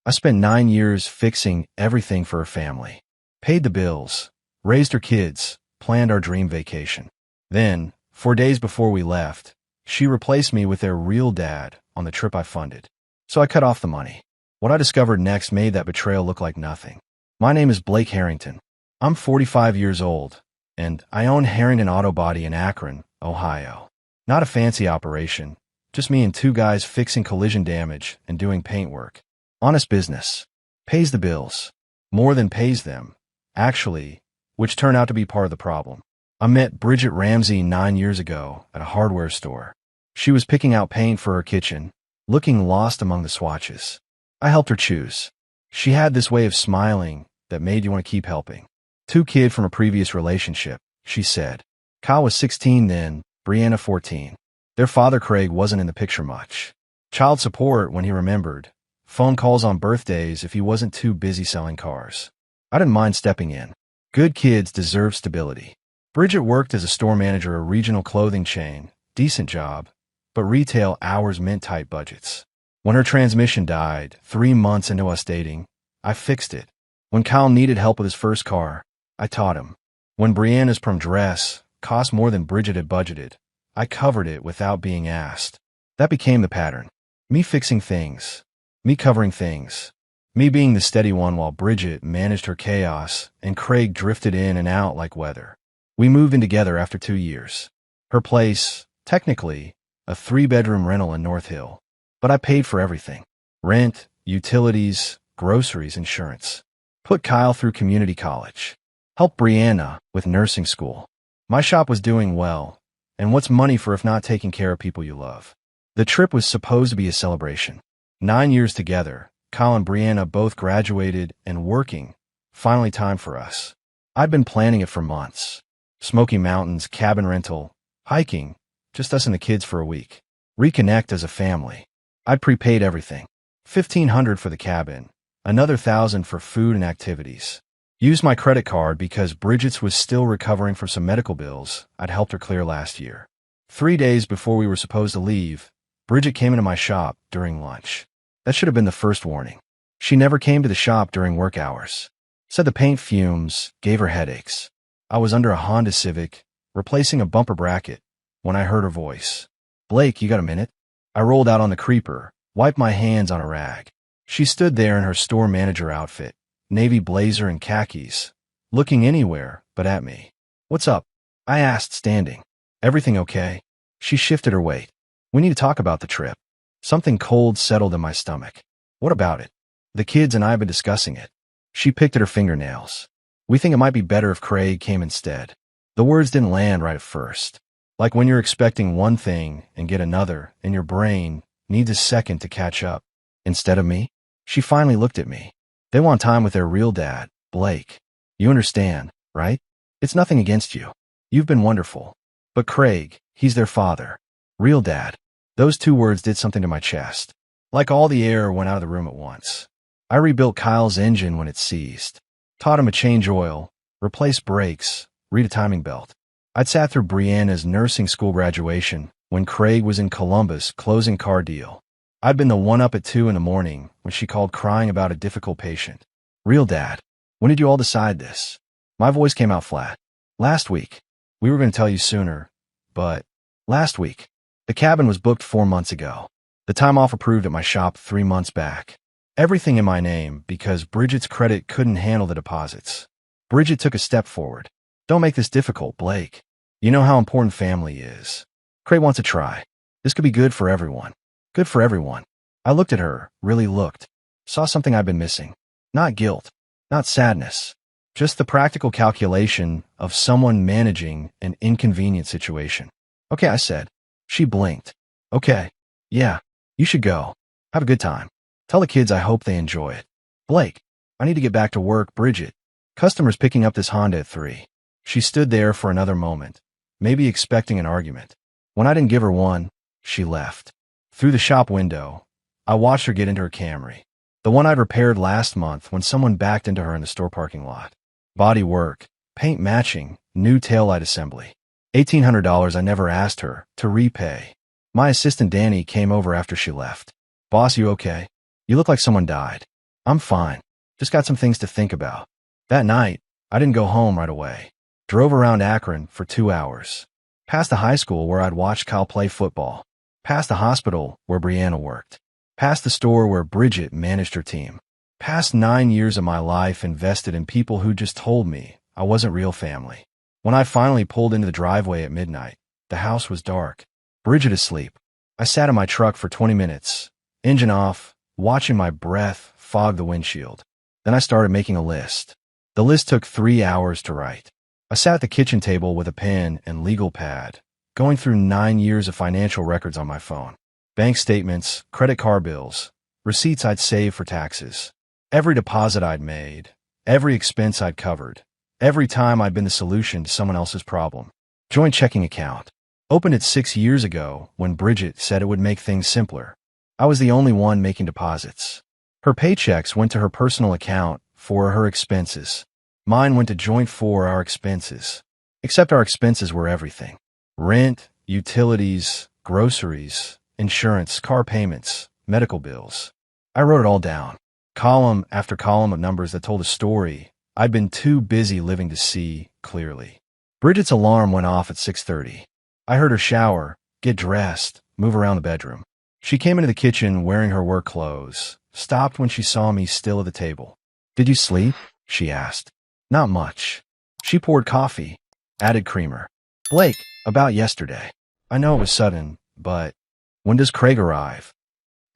I spent 9 years fixing everything for her family. Paid the bills, raised her kids, planned our dream vacation. Then, 4 days before we left, she replaced me with their real dad on the trip I funded. So I cut off the money. What I discovered next made that betrayal look like nothing. My name is Blake Harrington. I'm 45 years old, and I own Harrington Auto Body in Akron, Ohio. Not a fancy operation, just me and two guys fixing collision damage and doing paint work. Honest business. Pays the bills. More than pays them, actually, which turned out to be part of the problem. I met Bridget Ramsey 9 years ago at a hardware store. She was picking out paint for her kitchen, looking lost among the swatches. I helped her choose. She had this way of smiling that made you want to keep helping. Two kids from a previous relationship, she said. Kyle was 16 then, Brianna 14. Their father Craig wasn't in the picture much. Child support when he remembered. Phone calls on birthdays if he wasn't too busy selling cars. I didn't mind stepping in. Good kids deserve stability. Bridget worked as a store manager at a regional clothing chain, decent job, but retail hours meant tight budgets. When her transmission died, 3 months into us dating, I fixed it. When Kyle needed help with his first car, I taught him. When Brianna's prom dress cost more than Bridget had budgeted, I covered it without being asked. That became the pattern. Me fixing things. Me covering things. Me being the steady one while Bridget managed her chaos and Craig drifted in and out like weather. We moved in together after 2 years. Her place, technically, a 3-bedroom rental in North Hill. But I paid for everything. Rent, utilities, groceries, insurance. Put Kyle through community college. Helped Brianna with nursing school. My shop was doing well, and what's money for if not taking care of people you love? The trip was supposed to be a celebration. 9 years together, Kyle and Brianna both graduated and working. Finally time for us. I'd been planning it for months. Smoky Mountains, cabin rental, hiking, just us and the kids for a week. Reconnect as a family. I'd prepaid everything. $1,500 for the cabin, another $1,000 for food and activities. Used my credit card because Bridget's was still recovering from some medical bills I'd helped her clear last year. 3 days before we were supposed to leave, Bridget came into my shop during lunch. That should have been the first warning. She never came to the shop during work hours. Said the paint fumes gave her headaches. I was under a Honda Civic, replacing a bumper bracket, when I heard her voice. Blake, you got a minute? I rolled out on the creeper, wiped my hands on a rag. She stood there in her store manager outfit, navy blazer and khakis, looking anywhere but at me. What's up? I asked, standing. Everything okay? She shifted her weight. We need to talk about the trip. Something cold settled in my stomach. What about it? The kids and I have been discussing it. She picked at her fingernails. We think it might be better if Craig came instead. The words didn't land right at first. Like when you're expecting one thing and get another, and your brain needs a second to catch up. Instead of me? She finally looked at me. They want time with their real dad, Blake. You understand, right? It's nothing against you. You've been wonderful. But Craig, he's their father. Real dad. Those 2 words did something to my chest. Like all the air went out of the room at once. I rebuilt Kyle's engine when it seized. Taught him to change oil, replace brakes, read a timing belt. I'd sat through Brianna's nursing school graduation when Craig was in Columbus closing car deal. I'd been the one up at 2 in the morning when she called crying about a difficult patient. Real dad, when did you all decide this? My voice came out flat. Last week. We were going to tell you sooner, but last week. The cabin was booked 4 months ago. The time off approved at my shop 3 months back. Everything in my name because Bridget's credit couldn't handle the deposits. Bridget took a step forward. Don't make this difficult, Blake. You know how important family is. Craig wants to try. This could be good for everyone. Good for everyone. I looked at her, really looked. Saw something I'd been missing. Not guilt. Not sadness. Just the practical calculation of someone managing an inconvenient situation. Okay, I said. She blinked. Okay. Yeah. You should go. Have a good time. Tell the kids I hope they enjoy it. Blake, I need to get back to work. Bridget. Customers picking up this Honda at 3. She stood there for another moment, maybe expecting an argument. When I didn't give her one, she left. Through the shop window, I watched her get into her Camry. The one I'd repaired last month when someone backed into her in the store parking lot. Body work, paint matching, new taillight assembly. $1,800 I never asked her to repay. My assistant Danny came over after she left. Boss, you okay? You look like someone died. I'm fine. Just got some things to think about. That night, I didn't go home right away. Drove around Akron for 2 hours. Past the high school where I'd watched Kyle play football. Past the hospital where Brianna worked. Past the store where Bridget managed her team. Past 9 years of my life invested in people who just told me I wasn't real family. When I finally pulled into the driveway at midnight, the house was dark. Bridget asleep. I sat in my truck for 20 minutes, engine off, watching my breath fog the windshield. Then I started making a list. The list took 3 hours to write. I sat at the kitchen table with a pen and legal pad, going through 9 years of financial records on my phone. Bank statements, credit card bills, receipts I'd saved for taxes, every deposit I'd made, every expense I'd covered, every time I'd been the solution to someone else's problem. Joint checking account. Opened it 6 years ago when Bridget said it would make things simpler. I was the only one making deposits. Her paychecks went to her personal account for her expenses. Mine went to joint for our expenses. Except our expenses were everything. Rent, utilities, groceries, insurance, car payments, medical bills. I wrote it all down. Column after column of numbers that told a story I'd been too busy living to see clearly. Bridget's alarm went off at 6:30. I heard her shower, get dressed, move around the bedroom. She came into the kitchen wearing her work clothes, stopped when she saw me still at the table. "Did you sleep?" she asked. "Not much." She poured coffee, added creamer. "Blake, about yesterday. I know it was sudden, but when does Craig arrive?"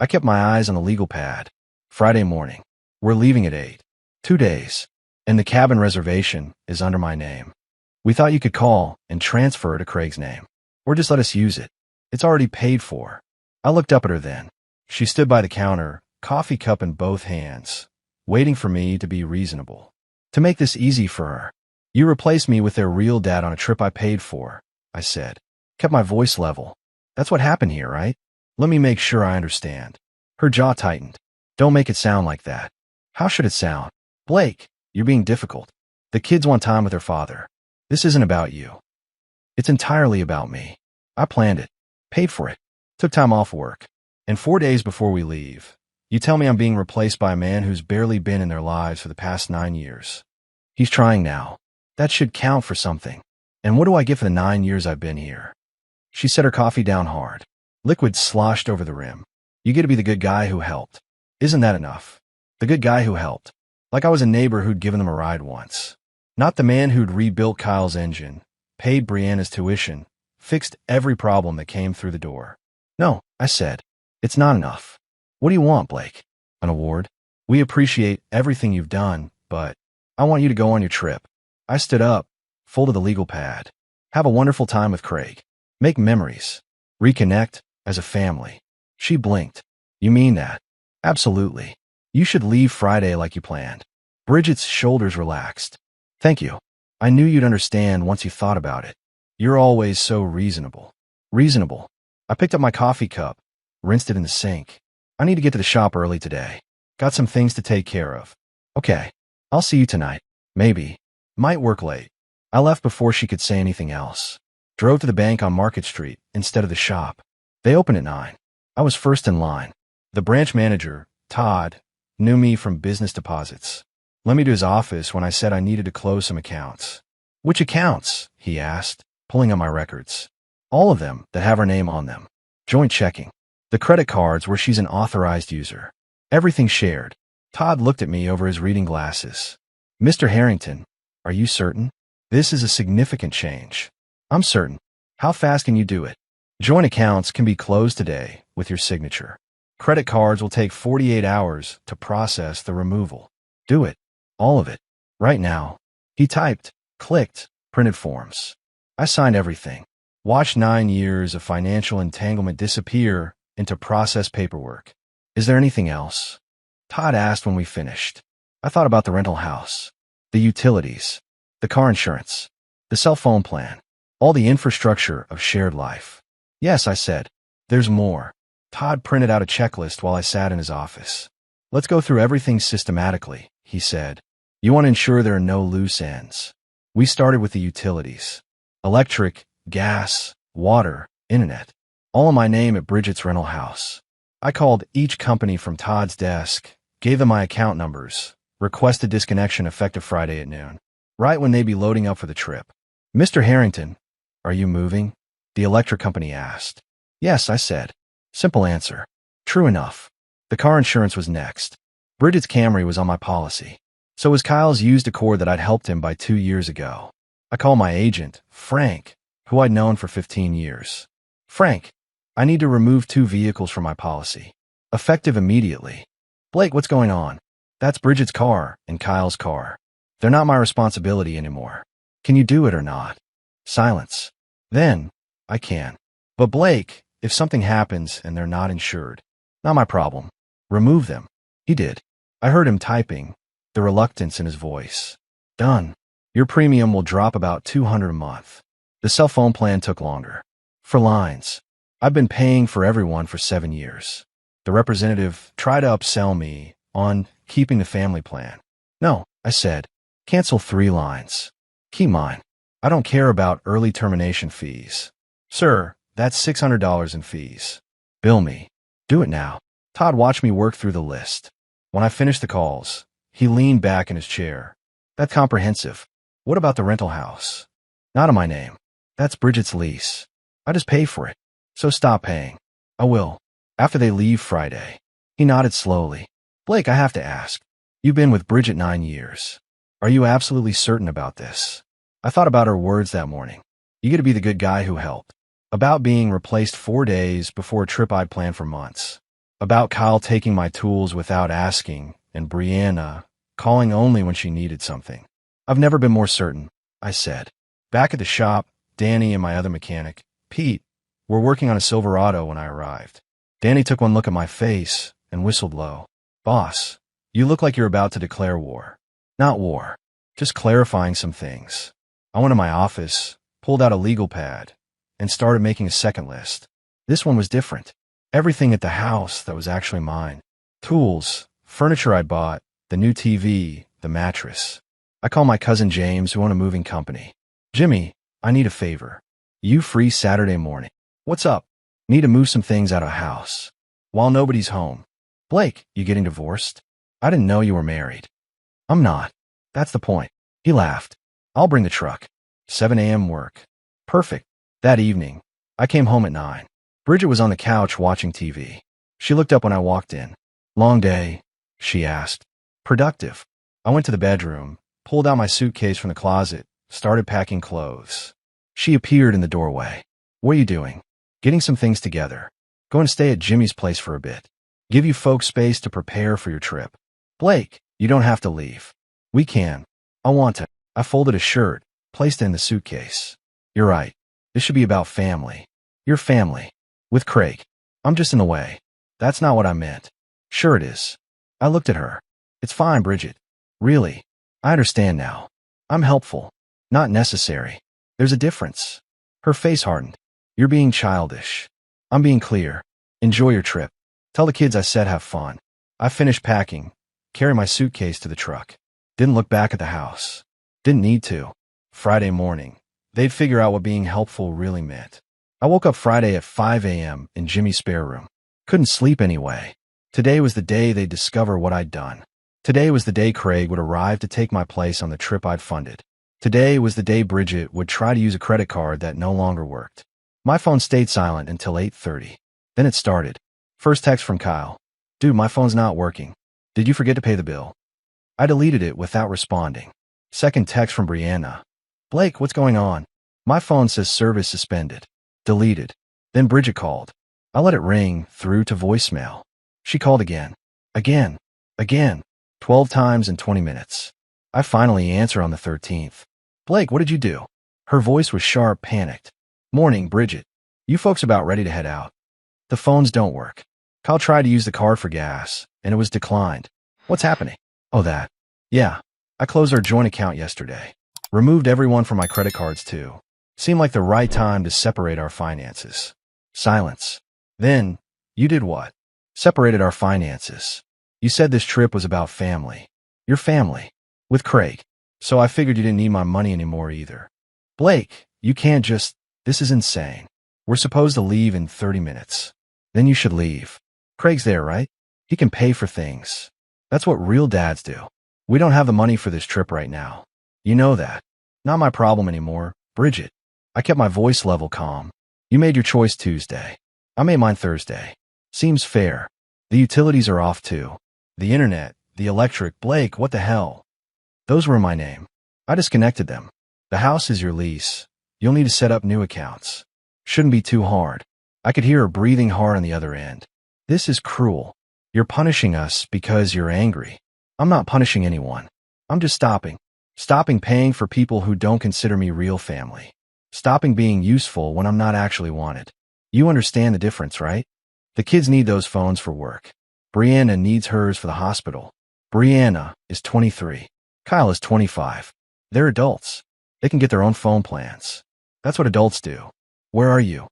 I kept my eyes on the legal pad. "Friday morning. We're leaving at 8. 2 days. And the cabin reservation is under my name. We thought you could call and transfer to Craig's name. Or just let us use it. It's already paid for." I looked up at her then. She stood by the counter, coffee cup in both hands, waiting for me to be reasonable. To make this easy for her, "You replaced me with their real dad on a trip I paid for," I said. Kept my voice level. "That's what happened here, right? Let me make sure I understand." Her jaw tightened. "Don't make it sound like that." "How should it sound?" "Blake, you're being difficult. The kids want time with their father. This isn't about you. It's entirely about me. I planned it, paid for it, took time off work. And 4 days before we leave, you tell me I'm being replaced by a man who's barely been in their lives for the past 9 years. He's trying now. That should count for something. And what do I get for the 9 years I've been here?" She set her coffee down hard. Liquid sloshed over the rim. "You get to be the good guy who helped. Isn't that enough? The good guy who helped. Like I was a neighbor who'd given them a ride once. Not the man who'd rebuilt Kyle's engine, paid Brianna's tuition, fixed every problem that came through the door." "No," I said. "It's not enough." "What do you want, Blake? An award? We appreciate everything you've done, but I want you to go on your trip." I stood up, folded the legal pad. "Have a wonderful time with Craig. Make memories. Reconnect as a family." She blinked. "You mean that?" "Absolutely. You should leave Friday like you planned." Bridget's shoulders relaxed. "Thank you. I knew you'd understand once you thought about it. You're always so reasonable." "Reasonable." I picked up my coffee cup, rinsed it in the sink. "I need to get to the shop early today. Got some things to take care of." "Okay. I'll see you tonight. Maybe. Might work late." I left before she could say anything else. Drove to the bank on Market Street instead of the shop. They opened at 9. I was first in line. The branch manager, Todd, knew me from business deposits. Led me to his office when I said I needed to close some accounts. "Which accounts?" he asked, pulling up my records. "All of them that have her name on them. Joint checking. The credit cards where she's an authorized user. Everything shared." Todd looked at me over his reading glasses. "Mr. Harrington, are you certain? This is a significant change." "I'm certain." "How fast can you do it?" "Joint accounts can be closed today with your signature. Credit cards will take 48 hours to process the removal." "Do it. All of it. Right now." He typed, clicked, printed forms. I signed everything. Watched 9 years of financial entanglement disappear into processed paperwork. "Is there anything else?" Todd asked when we finished. I thought about the rental house, the utilities, the car insurance, the cell phone plan, all the infrastructure of shared life. "Yes," I said. "There's more." Todd printed out a checklist while I sat in his office. "Let's go through everything systematically," he said. "You want to ensure there are no loose ends." We started with the utilities. Electric, gas, water, internet. All in my name at Bridget's rental house. I called each company from Todd's desk, Gave them my account numbers. Requested disconnection effective Friday at noon. Right when they'd be loading up for the trip. Mr. Harrington, are you moving? The electric company asked. Yes, I said. Simple answer. True enough. The car insurance was next. Bridget's Camry was on my policy. So was Kyle's used Accord that I'd helped him buy 2 years ago. I called my agent, Frank, who I'd known for 15 years. Frank, I need to remove 2 vehicles from my policy. Effective immediately. Blake, what's going on? That's Bridget's car and Kyle's car. They're not my responsibility anymore. Can you do it or not? Silence. Then, I can. But Blake, if something happens and they're not insured, not my problem. Remove them. He did. I heard him typing, the reluctance in his voice. Done. Your premium will drop about $200 a month. The cell phone plan took longer. For lines. I've been paying for everyone for 7 years. The representative tried to upsell me on keeping the family plan. No, I said. Cancel 3 lines. Keep mine. I don't care about early termination fees. Sir, that's $600 in fees. Bill me. Do it now. Todd watched me work through the list. When I finished the calls, he leaned back in his chair. That's comprehensive. What about the rental house? Not in my name. That's Bridget's lease. I just pay for it. So stop paying. I will. After they leave Friday. He nodded slowly. Blake, I have to ask. You've been with Bridget 9 years. Are you absolutely certain about this? I thought about her words that morning. You get to be the good guy who helped. About being replaced 4 days before a trip I'd planned for months. About Kyle taking my tools without asking, and Brianna calling only when she needed something. I've never been more certain, I said. Back at the shop, Danny and my other mechanic, Pete, were working on a Silverado when I arrived. Danny took one look at my face and whistled low. Boss, you look like you're about to declare war. Not war, just clarifying some things. I went to my office, pulled out a legal pad, and started making a second list. This one was different. Everything at the house that was actually mine. Tools, furniture I bought, the new TV, the mattress. I called my cousin James, who owned a moving company. Jimmy, I need a favor. You free Saturday morning? What's up? Need to move some things out of house. While nobody's home. Blake, you getting divorced? I didn't know you were married. I'm not. That's the point. He laughed. I'll bring the truck. 7 a.m. work. Perfect. That evening, I came home at 9. Bridget was on the couch watching TV. She looked up when I walked in. Long day, she asked. Productive. I went to the bedroom, pulled out my suitcase from the closet, started packing clothes. She appeared in the doorway. What are you doing? Getting some things together. Going to stay at Jimmy's place for a bit. Give you folks space to prepare for your trip. Blake, you don't have to leave. We can. I want to. I folded a shirt, placed it in the suitcase. You're right. This should be about family. Your family. With Craig. I'm just in the way. That's not what I meant. Sure it is. I looked at her. It's fine, Bridget. Really. I understand now. I'm helpful. Not necessary. There's a difference. Her face hardened. You're being childish. I'm being clear. Enjoy your trip. Tell the kids I said have fun. I finished packing. Carry my suitcase to the truck. Didn't look back at the house. Didn't need to. Friday morning. They'd figure out what being helpful really meant. I woke up Friday at 5 a.m. in Jimmy's spare room. Couldn't sleep anyway. Today was the day they'd discover what I'd done. Today was the day Craig would arrive to take my place on the trip I'd funded. Today was the day Bridget would try to use a credit card that no longer worked. My phone stayed silent until 8:30. Then it started. First text from Kyle. Dude, my phone's not working. Did you forget to pay the bill? I deleted it without responding. Second text from Brianna. Blake, what's going on? My phone says service suspended. Deleted. Then Bridget called. I let it ring through to voicemail. She called again. Again. 12 times in 20 minutes. I finally answer on the 13th. Blake, what did you do? Her voice was sharp, panicked. Morning, Bridget. You folks about ready to head out? The phones don't work. Kyle tried to use the card for gas, and it was declined. What's happening? Oh, that. Yeah. I closed our joint account yesterday. Removed everyone from my credit cards, too. Seemed like the right time to separate our finances. Silence. Then, you did what? Separated our finances. You said this trip was about family. Your family. With Craig. So I figured you didn't need my money anymore either. Blake, you can't just... This is insane. We're supposed to leave in 30 minutes. Then you should leave. Craig's there, right? He can pay for things. That's what real dads do. We don't have the money for this trip right now. You know that. Not my problem anymore, Bridget. I kept my voice level calm. You made your choice Tuesday. I made mine Thursday. Seems fair. The utilities are off too. The internet, the electric, Blake, what the hell? Those were in my name. I disconnected them. The house is your lease. You'll need to set up new accounts. Shouldn't be too hard. I could hear her breathing hard on the other end. This is cruel. You're punishing us because you're angry. I'm not punishing anyone. I'm just stopping. Stopping paying for people who don't consider me real family. Stopping being useful when I'm not actually wanted. You understand the difference, right? The kids need those phones for work. Brianna needs hers for the hospital. Brianna is 23. Kyle is 25. They're adults. They can get their own phone plans. That's what adults do. Where are you?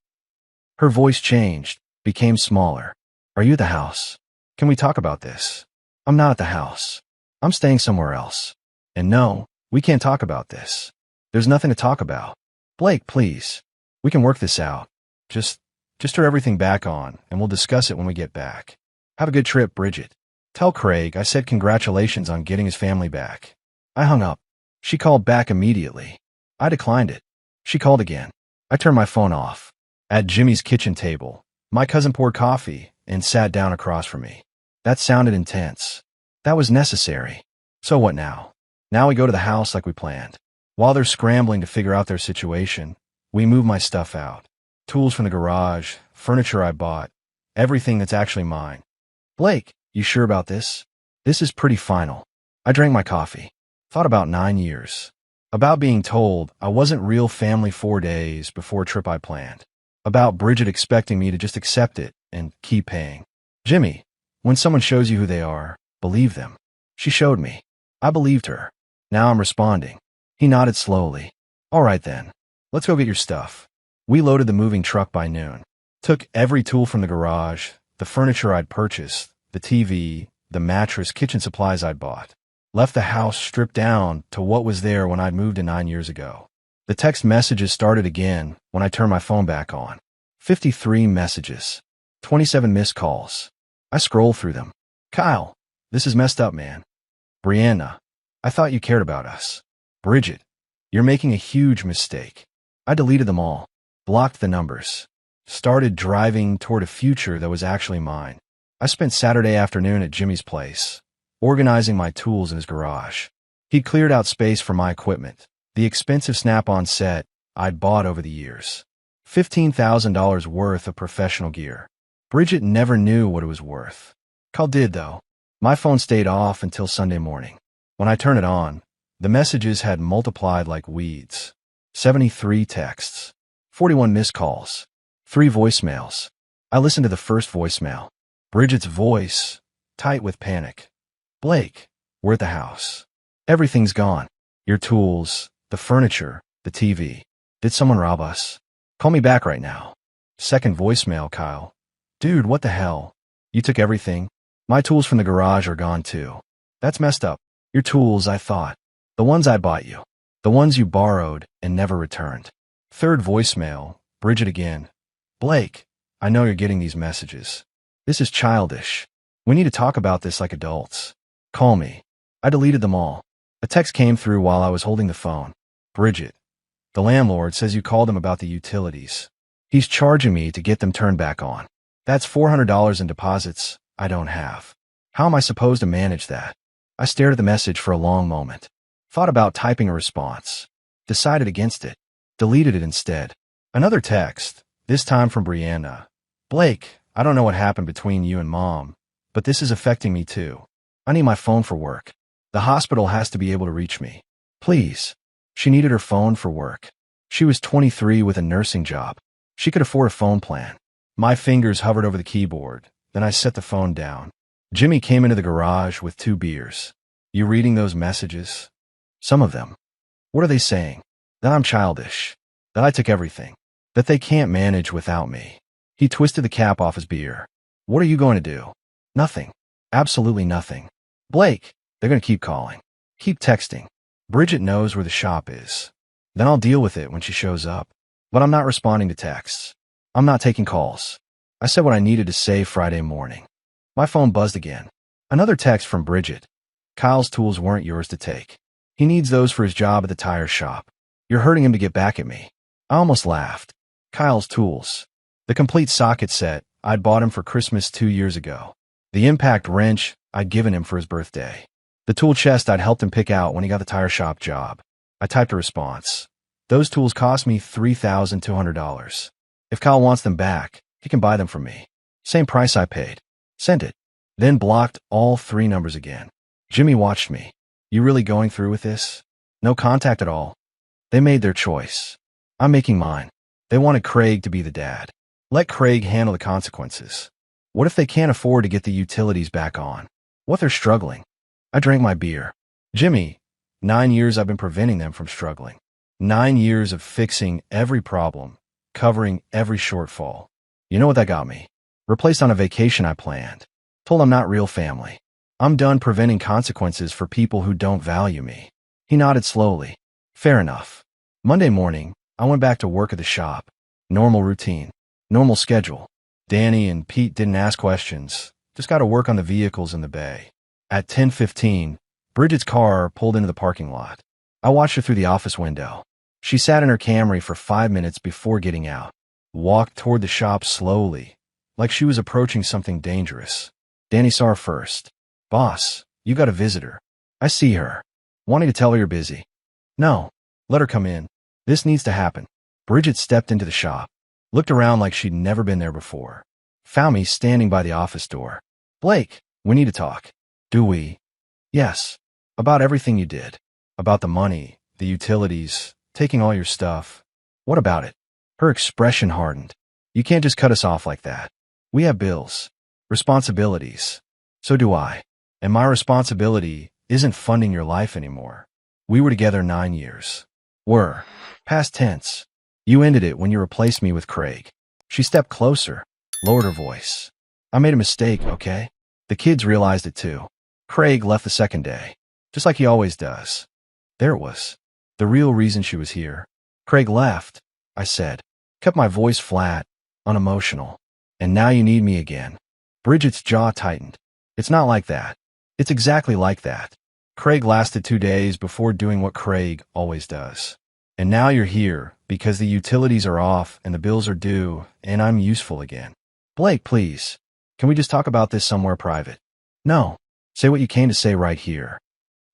Her voice changed, became smaller. Are you at the house? Can we talk about this? I'm not at the house. I'm staying somewhere else. And no, we can't talk about this. There's nothing to talk about. Blake, please. We can work this out. Just turn everything back on, and we'll discuss it when we get back. Have a good trip, Bridget. Tell Craig I said congratulations on getting his family back. I hung up. She called back immediately. I declined it. She called again. I turned my phone off. At Jimmy's kitchen table, my cousin poured coffee and sat down across from me. That sounded intense. That was necessary. So what now? Now we go to the house like we planned. While they're scrambling to figure out their situation, we move my stuff out. Tools from the garage, furniture I bought, everything that's actually mine. Blake, you sure about this? This is pretty final. I drank my coffee. Thought about 9 years. About being told I wasn't real family 4 days before a trip I planned. About Bridget expecting me to just accept it and keep paying. Jimmy, when someone shows you who they are, believe them. She showed me. I believed her. Now I'm responding. He nodded slowly. All right then. Let's go get your stuff. We loaded the moving truck by noon. Took every tool from the garage, the furniture I'd purchased, the TV, the mattress, kitchen supplies I'd bought. Left the house stripped down to what was there when I'd moved in 9 years ago. The text messages started again when I turned my phone back on. 53 messages. 27 missed calls. I scrolled through them. Kyle, this is messed up, man. Brianna, I thought you cared about us. Bridget, you're making a huge mistake. I deleted them all. Blocked the numbers. Started driving toward a future that was actually mine. I spent Saturday afternoon at Jimmy's place, organizing my tools in his garage. He'd cleared out space for my equipment, the expensive Snap-on set I'd bought over the years. $15,000 worth of professional gear. Bridget never knew what it was worth. Kyle did, though. My phone stayed off until Sunday morning. When I turned it on, the messages had multiplied like weeds. 73 texts. 41 missed calls. 3 voicemails. I listened to the first voicemail. Bridget's voice, tight with panic. Blake, we're at the house. Everything's gone. Your tools, the furniture, the TV. Did someone rob us? Call me back right now. Second voicemail, Kyle. Dude, what the hell? You took everything? My tools from the garage are gone too. That's messed up. Your tools, I thought. The ones I bought you. The ones you borrowed and never returned. Third voicemail, Bridget again. Blake, I know you're getting these messages. This is childish. We need to talk about this like adults. Call me. I deleted them all. A text came through while I was holding the phone. Bridget, the landlord says you called him about the utilities. He's charging me to get them turned back on. That's $400 in deposits I don't have. How am I supposed to manage that? I stared at the message for a long moment. Thought about typing a response. Decided against it. Deleted it instead. Another text, this time from Brianna. Blake, I don't know what happened between you and Mom, but this is affecting me too. I need my phone for work. The hospital has to be able to reach me. Please. She needed her phone for work. She was 23 with a nursing job. She could afford a phone plan. My fingers hovered over the keyboard. Then I set the phone down. Jimmy came into the garage with 2 beers. You reading those messages? Some of them. What are they saying? That I'm childish. That I took everything. That they can't manage without me. He twisted the cap off his beer. What are you going to do? Nothing. Absolutely nothing. Blake, they're going to keep calling. Keep texting. Bridget knows where the shop is. Then I'll deal with it when she shows up. But I'm not responding to texts. I'm not taking calls. I said what I needed to say Friday morning. My phone buzzed again. Another text from Bridget. Kyle's tools weren't yours to take. He needs those for his job at the tire shop. You're hurting him to get back at me. I almost laughed. Kyle's tools. The complete socket set I'd bought him for Christmas 2 years ago. The impact wrench I'd given him for his birthday. The tool chest I'd helped him pick out when he got the tire shop job. I typed a response. Those tools cost me $3,200. If Kyle wants them back, he can buy them from me. Same price I paid. Sent it. Then blocked all 3 numbers again. Jimmy watched me. You really going through with this? No contact at all. They made their choice. I'm making mine. They wanted Craig to be the dad. Let Craig handle the consequences. What if they can't afford to get the utilities back on? What if they're struggling? I drank my beer. Jimmy, 9 years I've been preventing them from struggling. 9 years of fixing every problem, covering every shortfall. You know what that got me? Replaced on a vacation I planned. Told I'm not real family. I'm done preventing consequences for people who don't value me. He nodded slowly. Fair enough. Monday morning, I went back to work at the shop. Normal routine. Normal schedule. Danny and Pete didn't ask questions. Just got to work on the vehicles in the bay. At 10:15, Bridget's car pulled into the parking lot. I watched her through the office window. She sat in her Camry for 5 minutes before getting out. Walked toward the shop slowly, like she was approaching something dangerous. Danny saw her first. Boss, you got a visitor. I see her. Wanting to tell her you're busy. No. Let her come in. This needs to happen. Bridget stepped into the shop. Looked around like she'd never been there before. Found me standing by the office door. Blake, we need to talk. Do we? Yes. About everything you did. About the money, the utilities, taking all your stuff. What about it? Her expression hardened. You can't just cut us off like that. We have bills. Responsibilities. So do I. And my responsibility isn't funding your life anymore. We were together 9 years. Were. Past tense. You ended it when you replaced me with Craig. She stepped closer, lowered her voice. I made a mistake, okay? The kids realized it too. Craig left the second day, just like he always does. There it was. The real reason she was here. Craig left, I said. Kept my voice flat, unemotional. And now you need me again. Bridget's jaw tightened. It's not like that. It's exactly like that. Craig lasted 2 days before doing what Craig always does. And now you're here because the utilities are off and the bills are due and I'm useful again. Blake, please. Can we just talk about this somewhere private? No. Say what you came to say right here.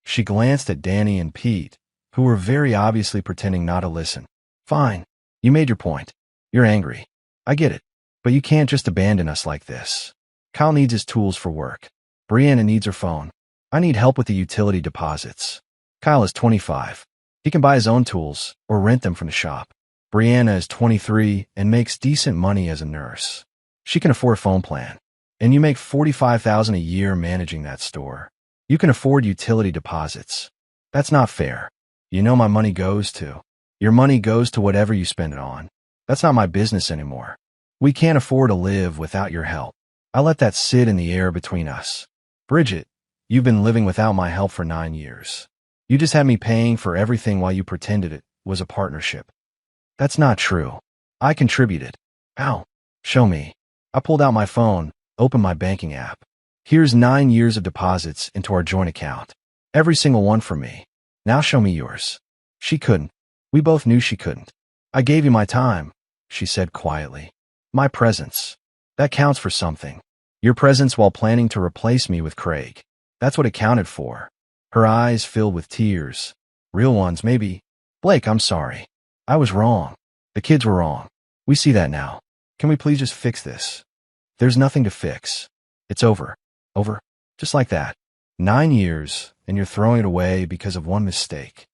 She glanced at Danny and Pete, who were very obviously pretending not to listen. Fine. You made your point. You're angry. I get it. But you can't just abandon us like this. Kyle needs his tools for work. Brianna needs her phone. I need help with the utility deposits. Kyle is 25. He can buy his own tools or rent them from the shop. Brianna is 23 and makes decent money as a nurse. She can afford a phone plan. And you make $45,000 a year managing that store. You can afford utility deposits. That's not fair. You know my money goes to. Your money goes to whatever you spend it on. That's not my business anymore. We can't afford to live without your help. I let that sit in the air between us. Bridget, you've been living without my help for 9 years. You just had me paying for everything while you pretended it was a partnership. That's not true. I contributed. How? Show me. I pulled out my phone, opened my banking app. Here's 9 years of deposits into our joint account. Every single one for me. Now show me yours. She couldn't. We both knew she couldn't. I gave you my time, she said quietly. My presence. That counts for something. Your presence while planning to replace me with Craig. That's what it counted for. Her eyes filled with tears. Real ones, maybe. Blake, I'm sorry. I was wrong. The kids were wrong. We see that now. Can we please just fix this? There's nothing to fix. It's over. Over. Just like that. 9 years, and you're throwing it away because of one mistake.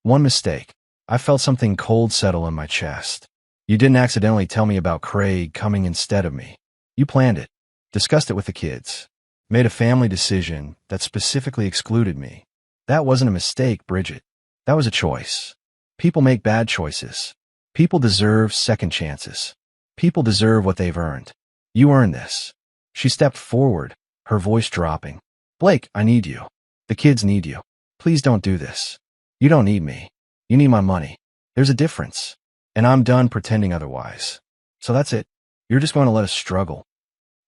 One mistake. I felt something cold settle in my chest. You didn't accidentally tell me about Craig coming instead of me. You planned it. Discussed it with the kids. Made a family decision that specifically excluded me. That wasn't a mistake, Bridget. That was a choice. People make bad choices. People deserve second chances. People deserve what they've earned. You earned this. She stepped forward, her voice dropping. Blake, I need you. The kids need you. Please don't do this. You don't need me. You need my money. There's a difference. And I'm done pretending otherwise. So that's it. You're just going to let us struggle.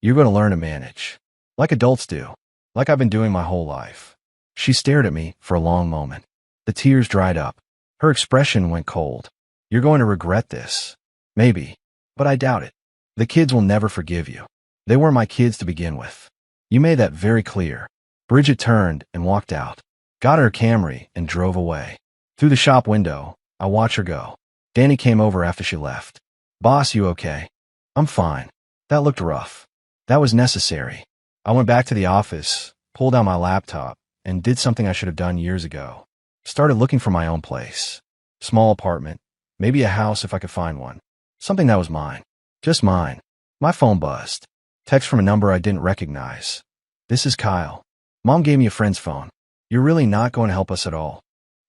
You're going to learn to manage. Like adults do. like I've been doing my whole life. She stared at me for a long moment. The tears dried up. Her expression went cold. You're going to regret this. Maybe. But I doubt it. The kids will never forgive you. They were my kids to begin with. You made that very clear. Bridget turned and walked out, got her Camry, and drove away. Through the shop window, I watched her go. Danny came over after she left. Boss, you okay? I'm fine. That looked rough. That was necessary. I went back to the office, pulled out my laptop, and did something I should have done years ago. Started looking for my own place. Small apartment, maybe a house if I could find one. Something that was mine. Just mine. My phone buzzed. Text from a number I didn't recognize. This is Kyle. Mom gave me a friend's phone. You're really not going to help us at all.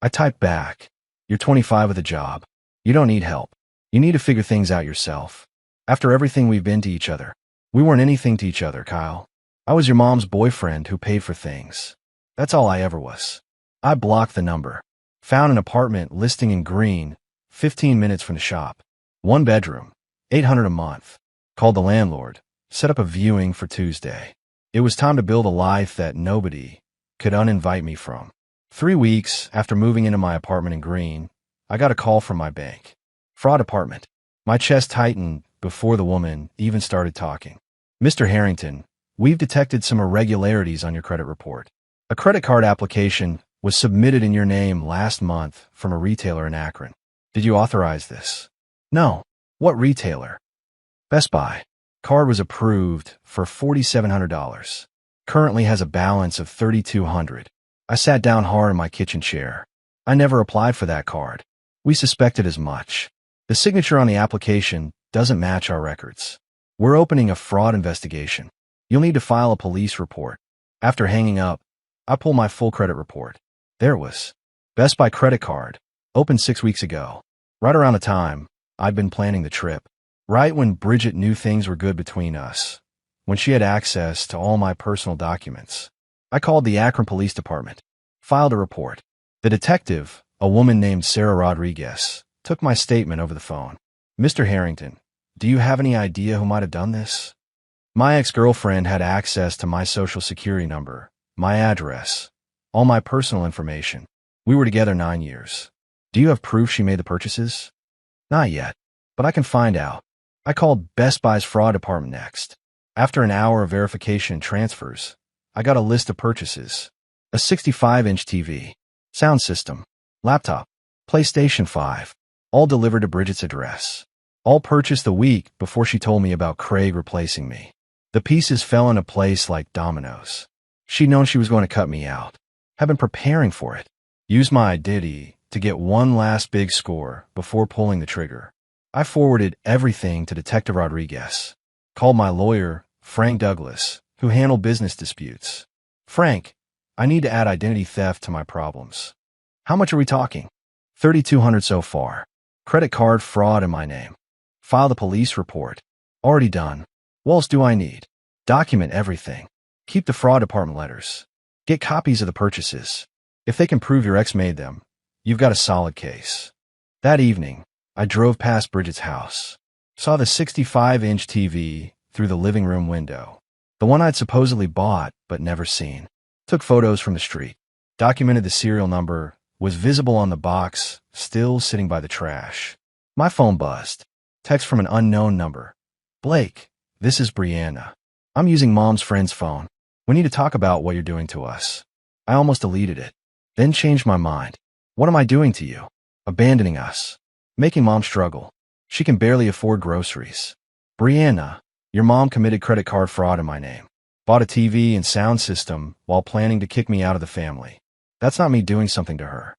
I typed back. You're 25 with a job. You don't need help. You need to figure things out yourself. After everything we've been to each other. We weren't anything to each other, Kyle. I was your mom's boyfriend who paid for things. That's all I ever was. I blocked the number. Found an apartment listing in Green, 15 minutes from the shop. 1 bedroom, $800 a month. Called the landlord. Set up a viewing for Tuesday. It was time to build a life that nobody could uninvite me from. 3 weeks after moving into my apartment in Green, I got a call from my bank. Fraud department. My chest tightened before the woman even started talking. Mr. Harrington, we've detected some irregularities on your credit report. A credit card application was submitted in your name last month from a retailer in Akron. Did you authorize this? No. What retailer? Best Buy. Card was approved for $4,700. Currently has a balance of $3,200. I sat down hard in my kitchen chair. I never applied for that card. We suspected as much. The signature on the application doesn't match our records. We're opening a fraud investigation. You'll need to file a police report. After hanging up, I pulled my full credit report. There it was. Best Buy credit card. Opened 6 weeks ago. Right around the time I'd been planning the trip. Right when Bridget knew things were good between us. When she had access to all my personal documents. I called the Akron Police Department. Filed a report. The detective, a woman named Sarah Rodriguez, took my statement over the phone. Mr. Harrington, do you have any idea who might have done this? My ex-girlfriend had access to my social security number, my address, all my personal information. We were together 9 years. Do you have proof she made the purchases? Not yet, but I can find out. I called Best Buy's fraud department next. After an hour of verification and transfers, I got a list of purchases. A 65-inch TV, sound system, laptop, PlayStation 5, all delivered to Bridget's address. All purchased the week before she told me about Craig replacing me. The pieces fell into place like dominoes. She'd known she was going to cut me out. Had been preparing for it. Used my identity to get one last big score before pulling the trigger. I forwarded everything to Detective Rodriguez. Called my lawyer, Frank Douglas, who handled business disputes. Frank, I need to add identity theft to my problems. How much are we talking? $3,200 so far. Credit card fraud in my name. File the police report. Already done. What else do I need? Document everything. Keep the fraud department letters. Get copies of the purchases. If they can prove your ex made them, you've got a solid case. That evening, I drove past Bridget's house. Saw the 65-inch TV through the living room window. The one I'd supposedly bought but never seen. Took photos from the street. Documented the serial number. Was visible on the box, still sitting by the trash. My phone buzzed. Text from an unknown number. Blake, this is Brianna. I'm using Mom's friend's phone. We need to talk about what you're doing to us. I almost deleted it. Then changed my mind. What am I doing to you? Abandoning us. Making Mom struggle. She can barely afford groceries. Brianna, your mom committed credit card fraud in my name. Bought a TV and sound system while planning to kick me out of the family. That's not me doing something to her.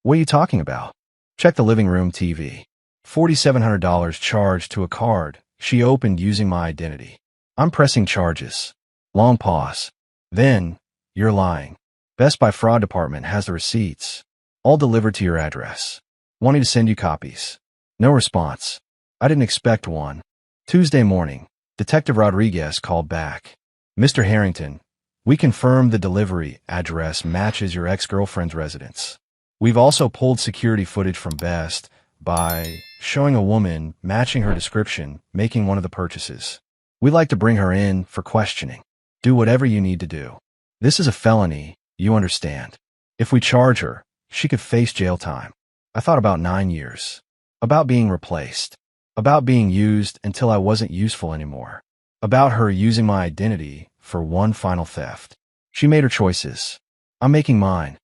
What are you talking about? Check the living room TV. $4,700 charged to a card she opened using my identity. I'm pressing charges. Long pause. Then, you're lying. Best Buy fraud department has the receipts. All delivered to your address. Wanting to send you copies. No response. I didn't expect one. Tuesday morning, Detective Rodriguez called back. Mr. Harrington, we confirmed the delivery address matches your ex-girlfriend's residence. We've also pulled security footage from Best Buy showing a woman matching her description making one of the purchases. We'd like to bring her in for questioning. Do whatever you need to do. This is a felony, you understand. If we charge her, she could face jail time. I thought about 9 years. About being replaced. About being used until I wasn't useful anymore. About her using my identity for one final theft. She made her choices. I'm making mine.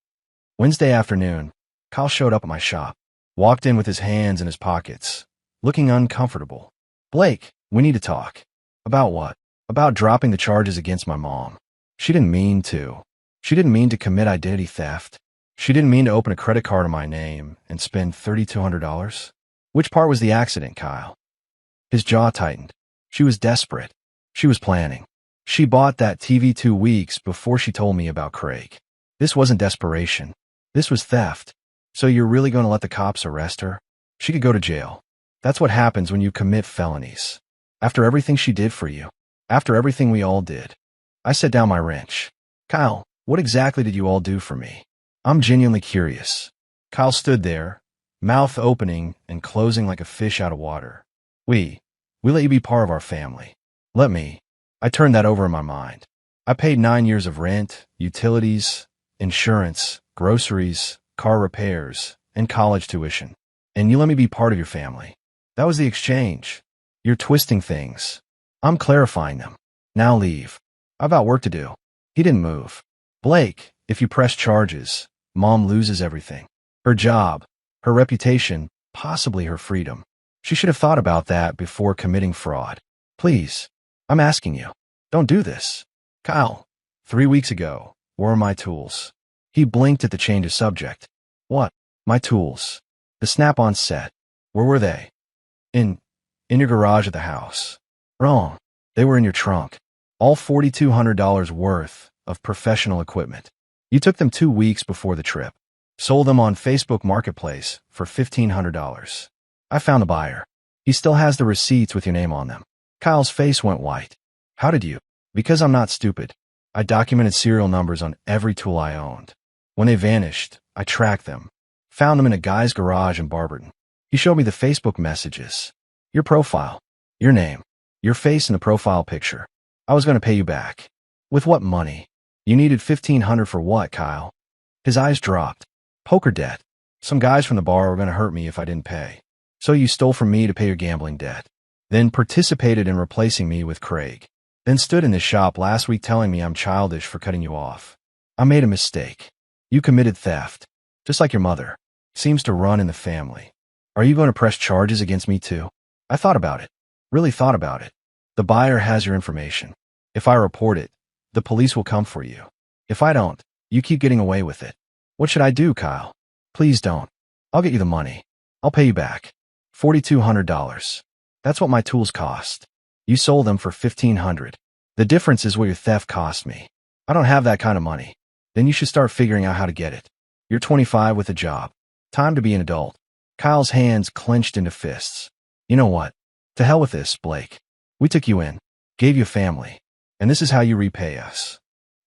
Wednesday afternoon, Kyle showed up at my shop. Walked in with his hands in his pockets, looking uncomfortable. Blake, we need to talk. About what? About dropping the charges against my mom. She didn't mean to. She didn't mean to commit identity theft. She didn't mean to open a credit card in my name and spend $3,200. Which part was the accident, Kyle? His jaw tightened. She was desperate. She was planning. She bought that TV 2 weeks before she told me about Craig. This wasn't desperation. This was theft. So you're really going to let the cops arrest her? She could go to jail. That's what happens when you commit felonies. After everything she did for you. After everything we all did. I set down my wrench. Kyle, what exactly did you all do for me? I'm genuinely curious. Kyle stood there, mouth opening and closing like a fish out of water. We let you be part of our family. Let me. I turned that over in my mind. I paid 9 years of rent, utilities, insurance, groceries, car repairs, and college tuition. And you let me be part of your family. That was the exchange. You're twisting things. I'm clarifying them. Now leave. I've got work to do. He didn't move. Blake, if you press charges, Mom loses everything. Her job, her reputation, possibly her freedom. She should have thought about that before committing fraud. Please, I'm asking you. Don't do this. Kyle, 3 weeks ago, where are my tools? He blinked at the change of subject. What? My tools. The snap-on set. Where were they? In your garage at the house. Wrong. They were in your trunk. All $4,200 worth of professional equipment. You took them 2 weeks before the trip. Sold them on Facebook Marketplace for $1,500. I found the buyer. He still has the receipts with your name on them. Kyle's face went white. How did you? Because I'm not stupid. I documented serial numbers on every tool I owned. When they vanished, I tracked them. Found them in a guy's garage in Barberton. He showed me the Facebook messages. Your profile. Your name. Your face in the profile picture. I was going to pay you back. With what money? You needed $1,500 for what, Kyle? His eyes dropped. Poker debt. Some guys from the bar were going to hurt me if I didn't pay. So you stole from me to pay your gambling debt. Then participated in replacing me with Craig. Then stood in this shop last week telling me I'm childish for cutting you off. I made a mistake. You committed theft. Just like your mother. Seems to run in the family. Are you going to press charges against me too? I thought about it. Really thought about it. The buyer has your information. If I report it, the police will come for you. If I don't, you keep getting away with it. What should I do, Kyle? Please don't. I'll get you the money. I'll pay you back. $4,200. That's what my tools cost. You sold them for $1,500. The difference is what your theft cost me. I don't have that kind of money. Then you should start figuring out how to get it. You're 25 with a job. Time to be an adult. Kyle's hands clenched into fists. You know what? To hell with this, Blake. We took you in. Gave you a family. And this is how you repay us.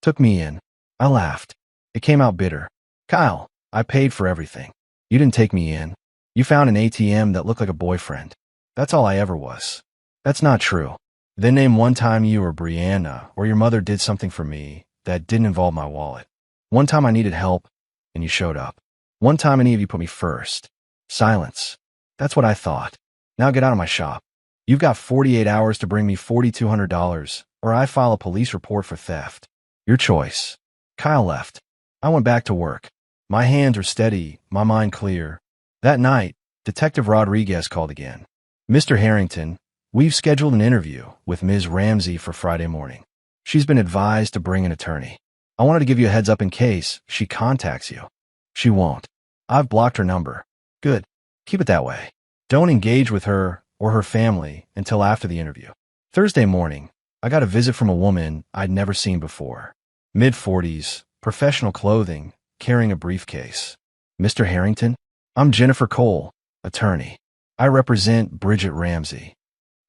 Took me in. I laughed. It came out bitter. Kyle, I paid for everything. You didn't take me in. You found an ATM that looked like a boyfriend. That's all I ever was. That's not true. Then name one time you or Brianna or your mother did something for me that didn't involve my wallet. One time I needed help, and you showed up. One time any of you put me first. Silence. That's what I thought. Now get out of my shop. You've got 48 hours to bring me $4,200, or I file a police report for theft. Your choice. Kyle left. I went back to work. My hands were steady, my mind clear. That night, Detective Rodriguez called again. Mr. Harrington, we've scheduled an interview with Ms. Ramsey for Friday morning. She's been advised to bring an attorney. I wanted to give you a heads up in case she contacts you. She won't. I've blocked her number. Good. Keep it that way. Don't engage with her or her family until after the interview. Thursday morning, I got a visit from a woman I'd never seen before. Mid-40s, professional clothing, carrying a briefcase. Mr. Harrington? I'm Jennifer Cole, attorney. I represent Bridget Ramsey.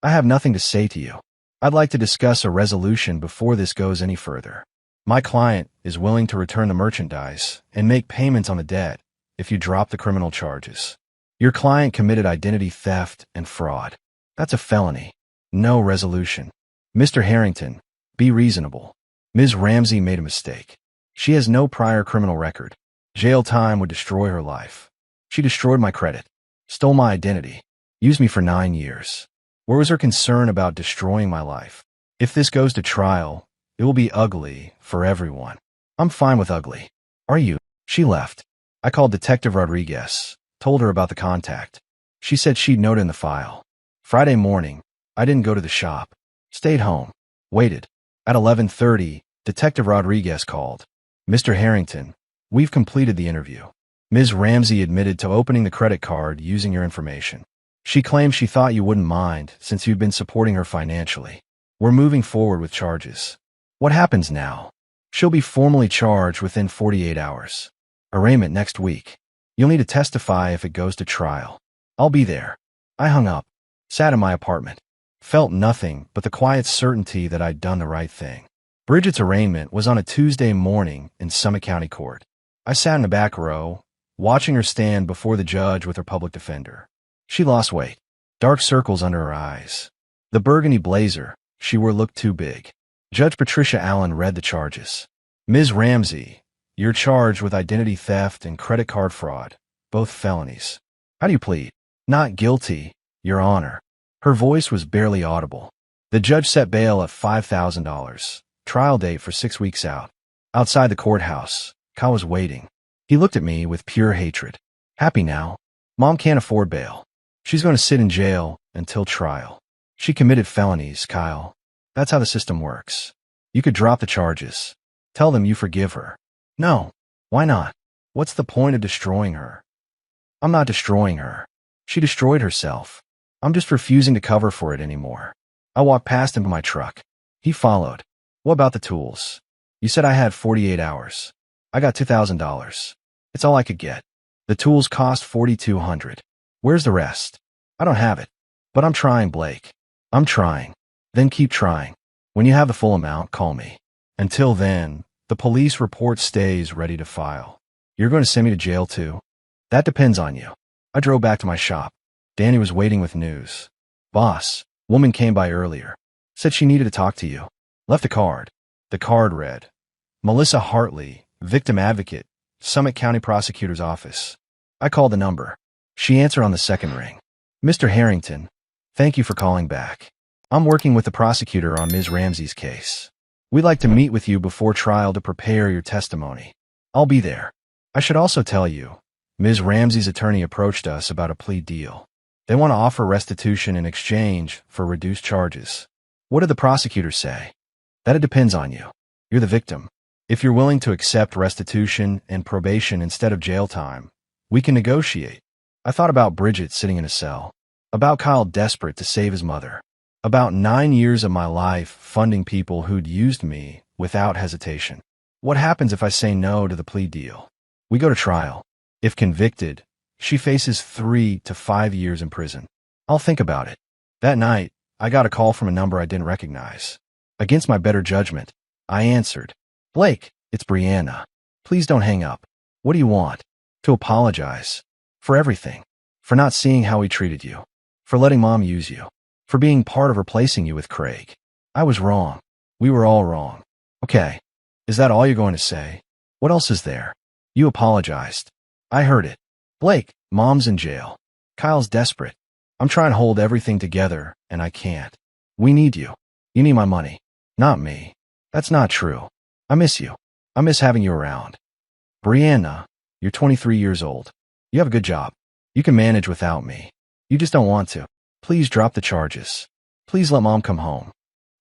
I have nothing to say to you. I'd like to discuss a resolution before this goes any further. My client is willing to return the merchandise and make payments on the debt if you drop the criminal charges. Your client committed identity theft and fraud. That's a felony. No resolution. Mr. Harrington, be reasonable. Ms. Ramsey made a mistake. She has no prior criminal record. Jail time would destroy her life. She destroyed my credit, stole my identity, used me for 9 years. Where was her concern about destroying my life? If this goes to trial, it will be ugly for everyone. I'm fine with ugly. Are you? She left. I called Detective Rodriguez, told her about the contact. She said she'd note in the file. Friday morning, I didn't go to the shop. Stayed home. Waited. At 11:30, Detective Rodriguez called. Mr. Harrington, we've completed the interview. Ms. Ramsey admitted to opening the credit card using your information. She claimed she thought you wouldn't mind since you'd been supporting her financially. We're moving forward with charges. What happens now? She'll be formally charged within 48 hours. Arraignment next week. You'll need to testify if it goes to trial. I'll be there. I hung up, sat in my apartment, felt nothing but the quiet certainty that I'd done the right thing. Bridget's arraignment was on a Tuesday morning in Summit County Court. I sat in the back row, watching her stand before the judge with her public defender. She lost weight, dark circles under her eyes. The burgundy blazer she wore looked too big. Judge Patricia Allen read the charges. Ms. Ramsey, you're charged with identity theft and credit card fraud, both felonies. How do you plead? Not guilty, Your Honor. Her voice was barely audible. The judge set bail at $5,000. Trial date for 6 weeks out. Outside the courthouse, Kyle was waiting. He looked at me with pure hatred. Happy now? Mom can't afford bail. She's going to sit in jail until trial. She committed felonies, Kyle. That's how the system works. You could drop the charges. Tell them you forgive her. No. Why not? What's the point of destroying her? I'm not destroying her. She destroyed herself. I'm just refusing to cover for it anymore. I walked past him in my truck. He followed. What about the tools? You said I had 48 hours. I got $2,000. It's all I could get. The tools cost $4,200. Where's the rest? I don't have it. But I'm trying, Blake. I'm trying. Then keep trying. When you have the full amount, call me. Until then, the police report stays ready to file. You're going to send me to jail too? That depends on you. I drove back to my shop. Danny was waiting with news. Boss, woman came by earlier. Said she needed to talk to you. Left a card. The card read, Melissa Hartley, victim advocate, Summit County Prosecutor's Office. I called the number. She answered on the second ring. Mr. Harrington, thank you for calling back. I'm working with the prosecutor on Ms. Ramsey's case. We'd like to meet with you before trial to prepare your testimony. I'll be there. I should also tell you, Ms. Ramsey's attorney approached us about a plea deal. They want to offer restitution in exchange for reduced charges. What did the prosecutor say? That it depends on you. You're the victim. If you're willing to accept restitution and probation instead of jail time, we can negotiate. I thought about Bridget sitting in a cell, about Kyle desperate to save his mother, about 9 years of my life funding people who'd used me without hesitation. What happens if I say no to the plea deal? We go to trial. If convicted, she faces 3 to 5 years in prison. I'll think about it. That night, I got a call from a number I didn't recognize. Against my better judgment, I answered. Blake, it's Brianna. Please don't hang up. What do you want? To apologize. For everything. For not seeing how he treated you. For letting Mom use you. For being part of replacing you with Craig. I was wrong. We were all wrong. Okay. Is that all you're going to say? What else is there? You apologized. I heard it. Blake, Mom's in jail. Kyle's desperate. I'm trying to hold everything together, and I can't. We need you. You need my money. Not me. That's not true. I miss you. I miss having you around. Brianna, you're 23 years old. You have a good job. You can manage without me. You just don't want to. Please drop the charges. Please let Mom come home.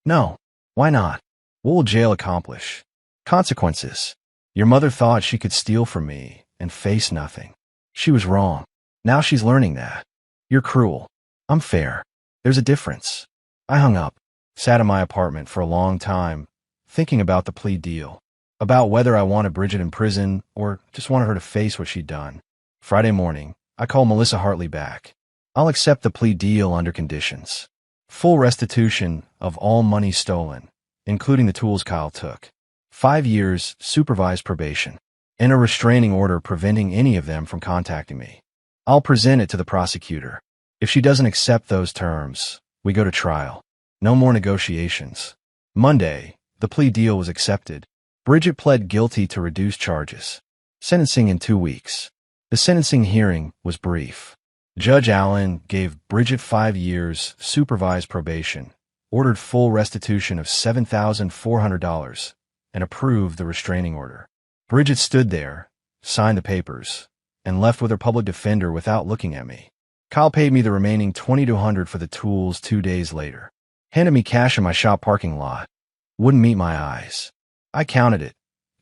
No. Why not? What will jail accomplish? Consequences. Your mother thought she could steal from me and face nothing. She was wrong. Now she's learning that. You're cruel. I'm fair. There's a difference. I hung up, sat in my apartment for a long time, thinking about the plea deal, about whether I wanted Bridget in prison or just wanted her to face what she'd done. Friday morning, I called Melissa Hartley back. I'll accept the plea deal under conditions. Full restitution of all money stolen, including the tools Kyle took. 5 years supervised probation, and a restraining order preventing any of them from contacting me. I'll present it to the prosecutor. If she doesn't accept those terms, we go to trial. No more negotiations. Monday, The plea deal was accepted. Bridget pled guilty to reduced charges. Sentencing in 2 weeks. The sentencing hearing was brief. Judge Allen gave Bridget 5 years supervised probation, ordered full restitution of $7,400, and approved the restraining order. Bridget stood there, signed the papers, and left with her public defender without looking at me. Kyle paid me the remaining $2,200 for the tools 2 days later. Handed me cash in my shop parking lot. Wouldn't meet my eyes. I counted it,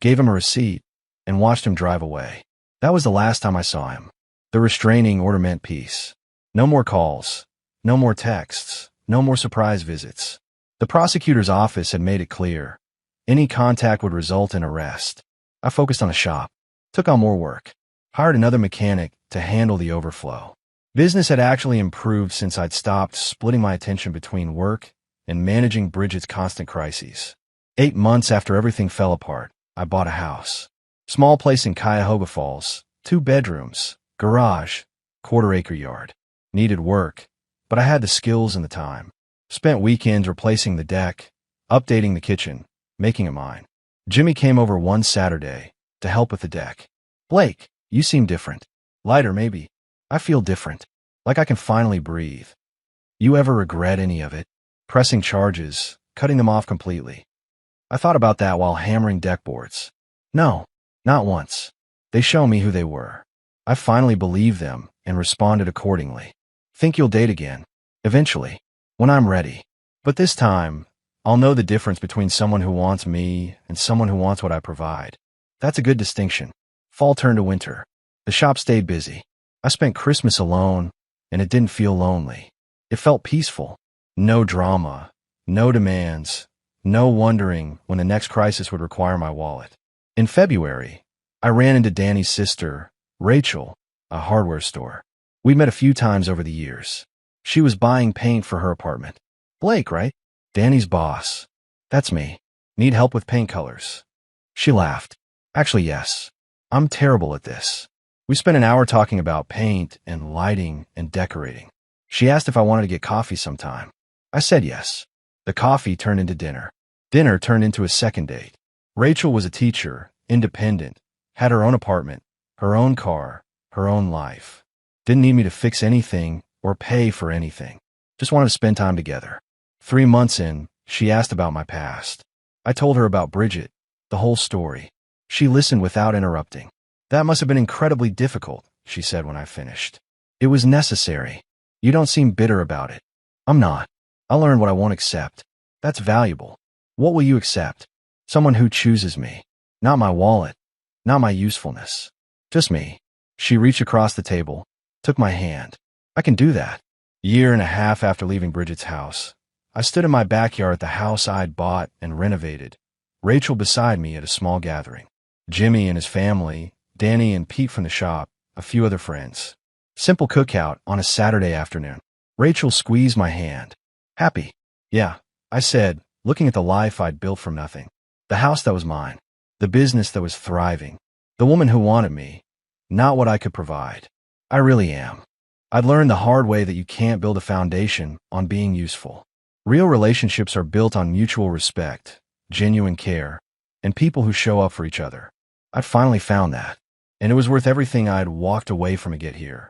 gave him a receipt, and watched him drive away. That was the last time I saw him. The restraining order meant peace. No more calls, no more texts, no more surprise visits. The prosecutor's office had made it clear. Any contact would result in arrest. I focused on the shop, took on more work, hired another mechanic to handle the overflow. Business had actually improved since I'd stopped splitting my attention between work and managing Bridget's constant crises. 8 months after everything fell apart, I bought a house. Small place in Cuyahoga Falls, 2 bedrooms, garage, quarter-acre yard. Needed work, but I had the skills and the time. Spent weekends replacing the deck, updating the kitchen, making it mine. Jimmy came over one Saturday to help with the deck. "Blake, you seem different. Lighter, maybe. I feel different. Like I can finally breathe. You ever regret any of it? Pressing charges, cutting them off completely?" I thought about that while hammering deck boards. No, not once. They show me who they were. I finally believed them and responded accordingly. Think you'll date again. Eventually. When I'm ready. But this time, I'll know the difference between someone who wants me and someone who wants what I provide. That's a good distinction. Fall turned to winter. The shop stayed busy. I spent Christmas alone, and it didn't feel lonely. It felt peaceful. No drama, no demands, no wondering when the next crisis would require my wallet. In February, I ran into Danny's sister, Rachel, a hardware store. We met a few times over the years. She was buying paint for her apartment. "Blake, right? Danny's boss." "That's me. Need help with paint colors." She laughed. "Actually, yes. I'm terrible at this." We spent an hour talking about paint and lighting and decorating. She asked if I wanted to get coffee sometime. I said yes. The coffee turned into dinner. Dinner turned into a second date. Rachel was a teacher, independent, had her own apartment, her own car, her own life. Didn't need me to fix anything or pay for anything. Just wanted to spend time together. 3 months in, she asked about my past. I told her about Bridget, the whole story. She listened without interrupting. "That must have been incredibly difficult," she said when I finished. "It was necessary. You don't seem bitter about it." "I'm not. I learned what I won't accept. That's valuable. What will you accept? Someone who chooses me. Not my wallet. Not my usefulness. Just me." She reached across the table, took my hand. "I can do that." Year and a half after leaving Bridget's house, I stood in my backyard at the house I'd bought and renovated, Rachel beside me at a small gathering. Jimmy and his family, Danny and Pete from the shop, a few other friends. Simple cookout on a Saturday afternoon. Rachel squeezed my hand. "Happy?" "Yeah," I said, looking at the life I'd built from nothing. The house that was mine. The business that was thriving. The woman who wanted me. Not what I could provide. I really am. I'd learned the hard way that you can't build a foundation on being useful. Real relationships are built on mutual respect, genuine care, and people who show up for each other. I'd finally found that, and it was worth everything I'd walked away from to get here.